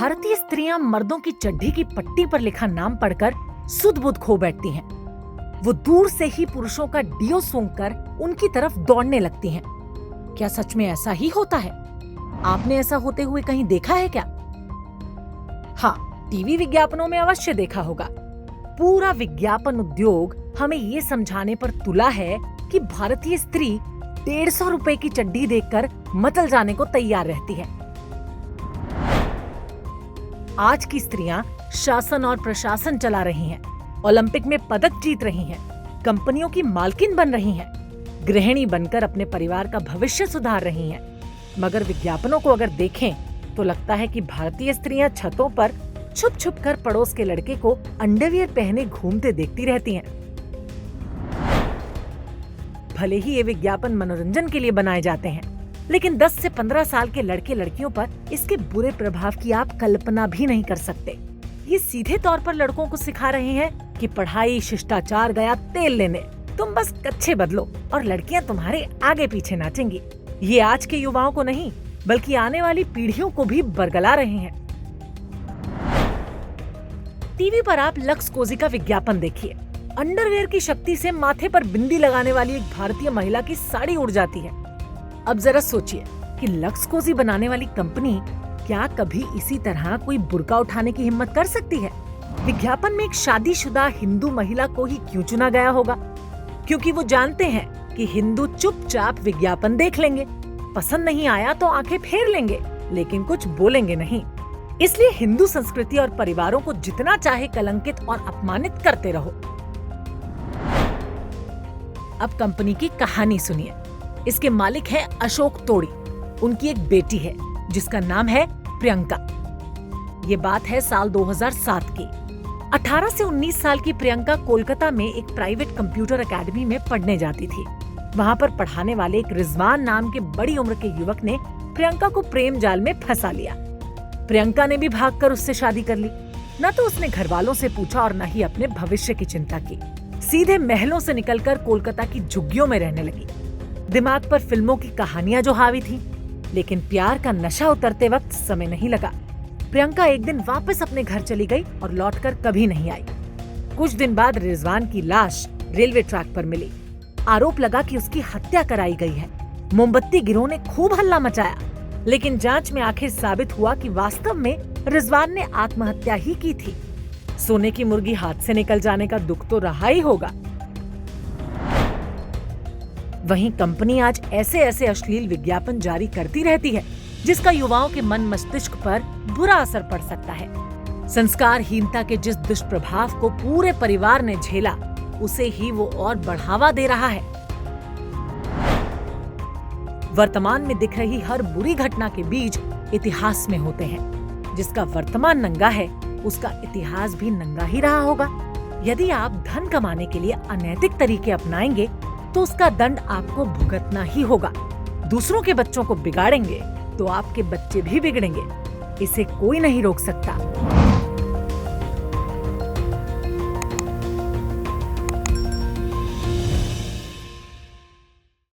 भारतीय स्त्रियां मर्दों की चड्डी की पट्टी पर लिखा नाम पढ़कर सुध-बुध खो बैठती हैं। वो दूर से ही पुरुषों का डियो सूंघकर उनकी तरफ दौड़ने लगती हैं। क्या सच में ऐसा ही होता है? आपने ऐसा होते हुए कहीं देखा है क्या? हाँ, टीवी विज्ञापनों में अवश्य देखा होगा। पूरा विज्ञापन उद्योग हमें ये समझाने पर तुला है कि भारतीय स्त्री 150 रुपए की चड्डी देखकर मचल जाने को तैयार रहती है। आज की स्त्रियां शासन और प्रशासन चला रही हैं, ओलंपिक में पदक जीत रही हैं, कंपनियों की मालकिन बन रही हैं, गृहिणी बनकर अपने परिवार का भविष्य सुधार रही हैं। मगर विज्ञापनों को अगर देखें तो लगता है कि भारतीय स्त्रियां छतों पर छुप छुप कर पड़ोस के लड़के को अंडरवियर पहने घूमते देखती रहती हैं। भले ही ये विज्ञापन मनोरंजन के लिए बनाए जाते हैं, लेकिन 10 से 15 साल के लड़के लड़कियों पर इसके बुरे प्रभाव की आप कल्पना भी नहीं कर सकते। ये सीधे तौर पर लड़कों को सिखा रहे हैं कि पढ़ाई शिष्टाचार गया तेल लेने, तुम बस कच्छे बदलो और लड़कियां तुम्हारे आगे पीछे नाचेंगी। ये आज के युवाओं को नहीं बल्कि आने वाली पीढ़ियों को भी बरगला रहे हैं। टीवी पर आप लक्स कोजी का विज्ञापन देखिए। अंडरवेयर की शक्ति से माथे पर बिंदी लगाने वाली एक भारतीय महिला की साड़ी उड़ जाती है। अब जरा सोचिए कि लक्स कोजी बनाने वाली कंपनी क्या कभी इसी तरह कोई बुर्का उठाने की हिम्मत कर सकती है? विज्ञापन में एक शादीशुदा हिंदू महिला को ही क्यों चुना गया होगा? क्योंकि वो जानते हैं कि हिंदू चुपचाप विज्ञापन देख लेंगे, पसंद नहीं आया तो आंखें फेर लेंगे, लेकिन कुछ बोलेंगे नहीं। इसलिए हिंदू संस्कृति और परिवारों को जितना चाहे कलंकित और अपमानित करते रहो। अब कंपनी की कहानी सुनिए। इसके मालिक है अशोक तोड़ी। उनकी एक बेटी है जिसका नाम है प्रियंका। ये बात है साल 2007 की। 18 से 19 साल की प्रियंका कोलकाता में एक प्राइवेट कंप्यूटर एकेडमी में पढ़ने जाती थी। वहाँ पर पढ़ाने वाले एक रिजवान नाम के बड़ी उम्र के युवक ने प्रियंका को प्रेम जाल में फंसा लिया। प्रियंका ने भी भागकर उससे शादी कर ली। न तो उसने घर वालों से पूछा और न ही अपने भविष्य की चिंता की। सीधे महलों से निकलकर कोलकाता की झुग्गियों में रहने लगी। दिमाग पर फिल्मों की कहानियां जो हावी थीं, लेकिन प्यार का नशा उतरते वक्त समय नहीं लगा। प्रियंका एक दिन वापस अपने घर चली गई और लौटकर कभी नहीं आई। कुछ दिन बाद रिजवान की लाश रेलवे ट्रैक पर मिली। आरोप लगा कि उसकी हत्या कराई गई है। मोमबत्ती गिरोह ने खूब हल्ला मचाया, लेकिन जांच में आखिर साबित हुआ कि वास्तव में रिजवान ने आत्महत्या ही की थी। सोने की मुर्गी हाथ से निकल जाने का दुख तो रहा ही होगा। वहीं कंपनी आज ऐसे ऐसे अश्लील विज्ञापन जारी करती रहती है जिसका युवाओं के मन मस्तिष्क पर बुरा असर पड़ सकता है। संस्कारहीनता के जिस दुष्प्रभाव को पूरे परिवार ने झेला, उसे ही वो और बढ़ावा दे रहा है। वर्तमान में दिख रही हर बुरी घटना के बीज इतिहास में होते हैं। जिसका वर्तमान नंगा है, उसका इतिहास भी नंगा ही रहा होगा। यदि आप धन कमाने के लिए अनैतिक तरीके अपनाएंगे तो उसका दंड आपको भुगतना ही होगा। दूसरों के बच्चों को बिगाड़ेंगे तो आपके बच्चे भी बिगड़ेंगे। इसे कोई नहीं रोक सकता।